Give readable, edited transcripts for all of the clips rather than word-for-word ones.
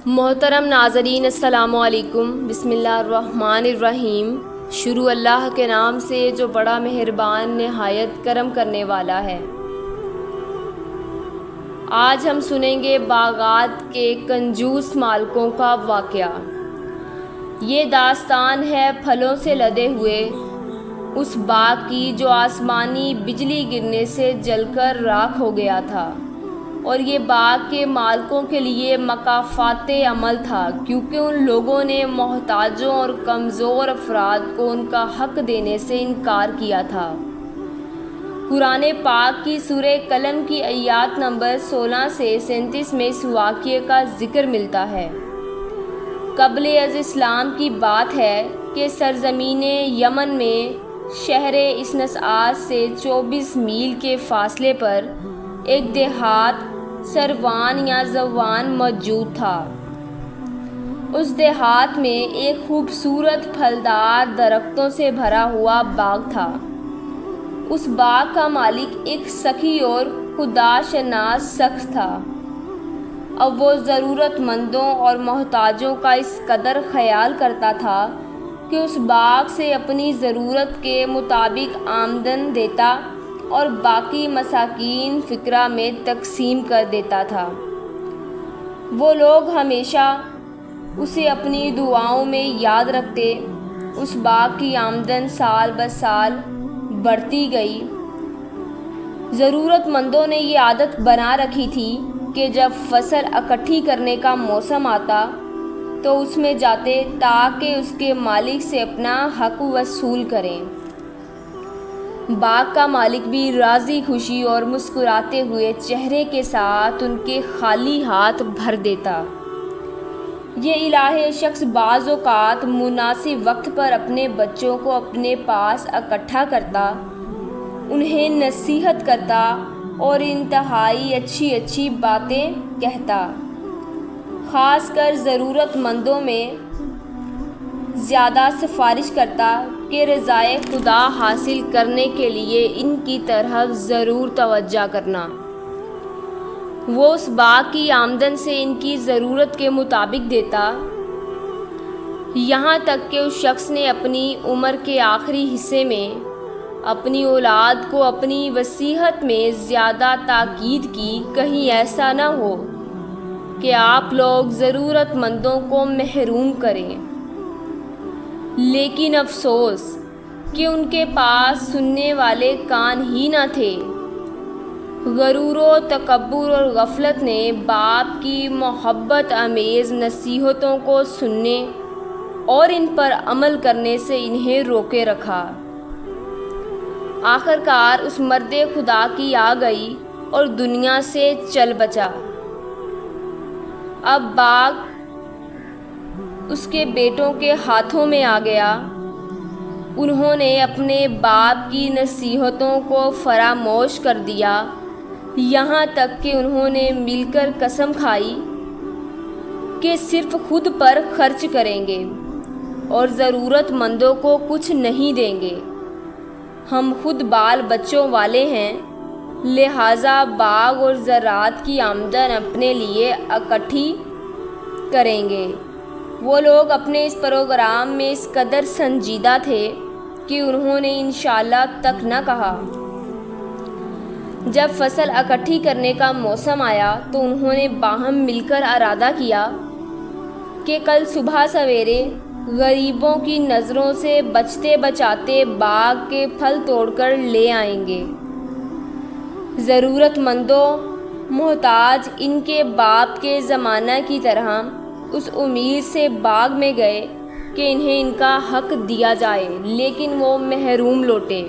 محترم ناظرین السلام علیکم۔ بسم اللہ الرحمن الرحیم۔ شروع اللہ کے نام سے جو بڑا مہربان نہایت کرم کرنے والا ہے۔ آج ہم سنیں گے باغات کے کنجوس مالکوں کا واقعہ۔ یہ داستان ہے پھلوں سے لدے ہوئے اس باغ کی جو آسمانی بجلی گرنے سے جل کر راکھ ہو گیا تھا، اور یہ باغ کے مالکوں کے لیے مکافات عمل تھا، کیونکہ ان لوگوں نے محتاجوں اور کمزور افراد کو ان کا حق دینے سے انکار کیا تھا۔ قرآن پاک کی سورہ قلم کی آیات نمبر 16 سے 37 میں اس واقعے کا ذکر ملتا ہے۔ قبل از اسلام کی بات ہے کہ سرزمین یمن میں شہر اسنسعات سے 24 میل کے فاصلے پر ایک دیہات سروان یا زوان موجود تھا۔ اس دیہات میں ایک خوبصورت پھلدار درختوں سے بھرا ہوا باغ تھا۔ اس باغ کا مالک ایک سخی اور خدا شناس شخص تھا۔ اب وہ ضرورت مندوں اور محتاجوں کا اس قدر خیال کرتا تھا کہ اس باغ سے اپنی ضرورت کے مطابق آمدن دیتا اور باقی مساکین فقراء میں تقسیم کر دیتا تھا۔ وہ لوگ ہمیشہ اسے اپنی دعاؤں میں یاد رکھتے۔ اس باغ کی آمدن سال بہ سال بڑھتی گئی۔ ضرورت مندوں نے یہ عادت بنا رکھی تھی کہ جب فصل اکٹھی کرنے کا موسم آتا تو اس میں جاتے تاکہ اس کے مالک سے اپنا حق وصول کریں۔ باغ کا مالک بھی راضی خوشی اور مسکراتے ہوئے چہرے کے ساتھ ان کے خالی ہاتھ بھر دیتا۔ یہ الہ شخص بعض اوقات مناسب وقت پر اپنے بچوں کو اپنے پاس اکٹھا کرتا، انہیں نصیحت کرتا اور انتہائی اچھی باتیں کہتا۔ خاص کر ضرورت مندوں میں زیادہ سفارش کرتا کہ رضائے خدا حاصل کرنے کے لیے ان کی طرف ضرور توجہ کرنا۔ وہ اس باغ کی آمدن سے ان کی ضرورت کے مطابق دیتا، یہاں تک کہ اس شخص نے اپنی عمر کے آخری حصے میں اپنی اولاد کو اپنی وصیت میں زیادہ تاکید کی، کہیں ایسا نہ ہو کہ آپ لوگ ضرورت مندوں کو محروم کریں۔ لیکن افسوس کہ ان کے پاس سننے والے کان ہی نہ تھے۔ غرور و تکبر اور غفلت نے باپ کی محبت آمیز نصیحتوں کو سننے اور ان پر عمل کرنے سے انہیں روکے رکھا۔ آخرکار اس مرد خدا کی آ گئی اور دنیا سے چل بچا۔ اب باغ اس کے بیٹوں کے ہاتھوں میں آ گیا۔ انہوں نے اپنے باپ کی نصیحتوں کو فراموش کر دیا، یہاں تک کہ انہوں نے مل کر قسم کھائی کہ صرف خود پر خرچ کریں گے اور ضرورت مندوں کو کچھ نہیں دیں گے۔ ہم خود بال بچوں والے ہیں، لہٰذا باغ اور زراعت کی آمدن اپنے لیے اکٹھی کریں گے۔ وہ لوگ اپنے اس پروگرام میں اس قدر سنجیدہ تھے کہ انہوں نے انشاءاللہ تک نہ کہا۔ جب فصل اکٹھی کرنے کا موسم آیا تو انہوں نے باہم مل کر ارادہ کیا کہ کل صبح سویرے غریبوں کی نظروں سے بچتے بچاتے باغ کے پھل توڑ کر لے آئیں گے۔ ضرورت مندوں محتاج ان کے باپ کے زمانہ کی طرح اس امید سے باغ میں گئے کہ انہیں ان کا حق دیا جائے، لیکن وہ محروم لوٹے۔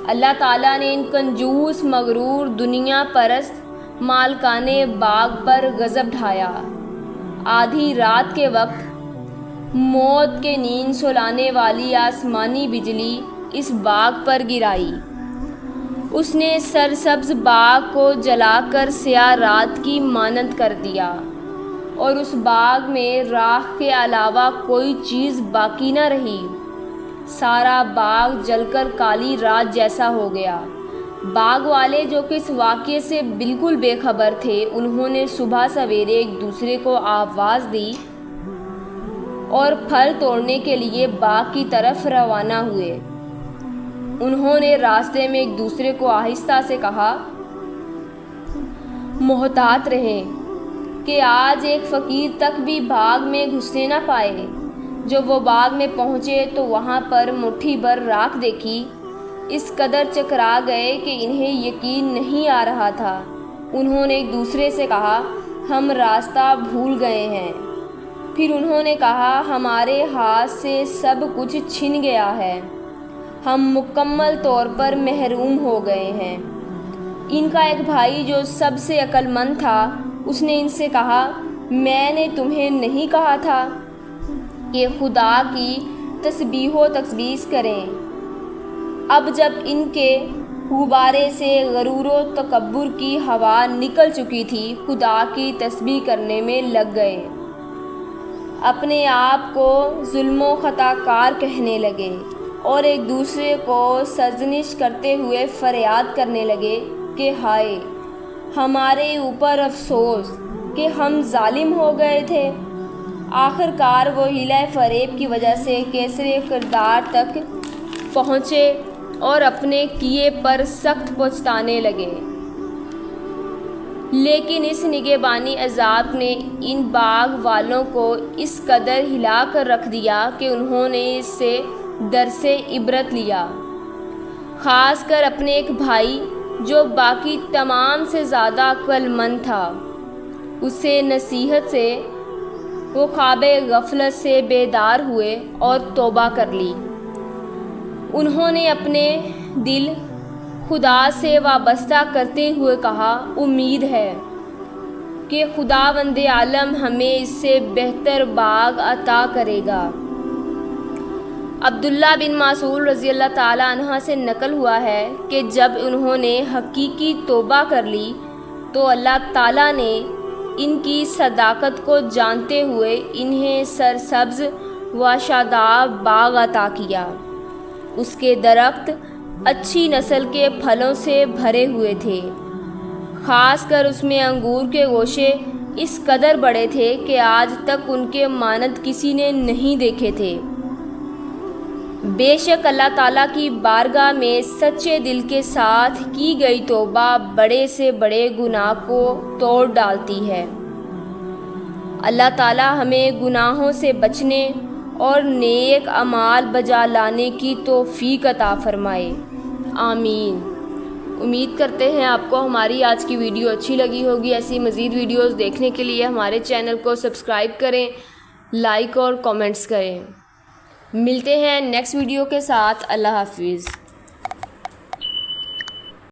اللہ تعالیٰ نے ان کنجوس مغرور دنیا پرست مالکان باغ پر غضب ڈھایا۔ آدھی رات کے وقت موت کے نیند سلانے والی آسمانی بجلی اس باغ پر گرائی۔ اس نے سرسبز باغ کو جلا کر سیاہ رات کی مانند کر دیا، اور اس باغ میں راکھ کے علاوہ کوئی چیز باقی نہ رہی۔ سارا باغ جل کر کالی رات جیسا ہو گیا۔ باغ والے جو کہ اس واقعے سے بالکل بے خبر تھے، انہوں نے صبح سویرے ایک دوسرے کو آواز دی اور پھل توڑنے کے لیے باغ کی طرف روانہ ہوئے۔ انہوں نے راستے میں ایک دوسرے کو آہستہ سے کہا، محتاط رہیں کہ آج ایک فقیر تک بھی باغ میں گھسنے نہ پائے۔ جب وہ باغ میں پہنچے تو وہاں پر مٹھی بھر راکھ دیکھی۔ اس قدر چکرا گئے کہ انہیں یقین نہیں آ رہا تھا۔ انہوں نے ایک دوسرے سے کہا، ہم راستہ بھول گئے ہیں۔ پھر انہوں نے کہا، ہمارے ہاتھ سے سب کچھ چھن گیا ہے، ہم مکمل طور پر محروم ہو گئے ہیں۔ ان کا ایک بھائی جو سب سے عقل مند تھا، اس نے ان سے کہا، میں نے تمہیں نہیں کہا تھا کہ خدا کی تسبیح و تقدیس کریں؟ اب جب ان کے غبارے سے غرور و تکبر کی ہوا نکل چکی تھی، خدا کی تسبیح کرنے میں لگ گئے، اپنے آپ کو ظلم و خطا کار کہنے لگے اور ایک دوسرے کو سرزنش کرتے ہوئے فریاد کرنے لگے کہ ہائے ہمارے اوپر افسوس کہ ہم ظالم ہو گئے تھے۔ آخر کار وہ ہیلہ فریب کی وجہ سے کیسر کردار تک پہنچے اور اپنے کیے پر سخت پچھتانے لگے۔ لیکن اس نگہبانی عذاب نے ان باغ والوں کو اس قدر ہلا کر رکھ دیا کہ انہوں نے اس سے درس عبرت لیا، خاص کر اپنے ایک بھائی جو باقی تمام سے زیادہ عقل مند تھا۔ اسے نصیحت سے وہ خواب غفلت سے بیدار ہوئے اور توبہ کر لی۔ انہوں نے اپنے دل خدا سے وابستہ کرتے ہوئے کہا، امید ہے کہ خداوند عالم ہمیں اس سے بہتر باغ عطا کرے گا۔ عبداللہ بن مسعود رضی اللہ تعالیٰ عنہ سے نقل ہوا ہے کہ جب انہوں نے حقیقی توبہ کر لی تو اللہ تعالیٰ نے ان کی صداقت کو جانتے ہوئے انہیں سرسبز و شاداب باغ عطا کیا۔ اس کے درخت اچھی نسل کے پھلوں سے بھرے ہوئے تھے، خاص کر اس میں انگور کے گوشے اس قدر بڑے تھے کہ آج تک ان کے مانند کسی نے نہیں دیکھے تھے۔ بے شک اللہ تعالیٰ کی بارگاہ میں سچے دل کے ساتھ کی گئی توبہ بڑے سے بڑے گناہ کو توڑ ڈالتی ہے۔ اللہ تعالیٰ ہمیں گناہوں سے بچنے اور نیک اعمال بجا لانے کی توفیق عطا فرمائے، آمین۔ امید کرتے ہیں آپ کو ہماری آج کی ویڈیو اچھی لگی ہوگی۔ ایسی مزید ویڈیوز دیکھنے کے لیے ہمارے چینل کو سبسکرائب کریں، لائک اور کامنٹس کریں۔ ملتے ہیں نیکسٹ ویڈیو کے ساتھ۔ اللہ حافظ۔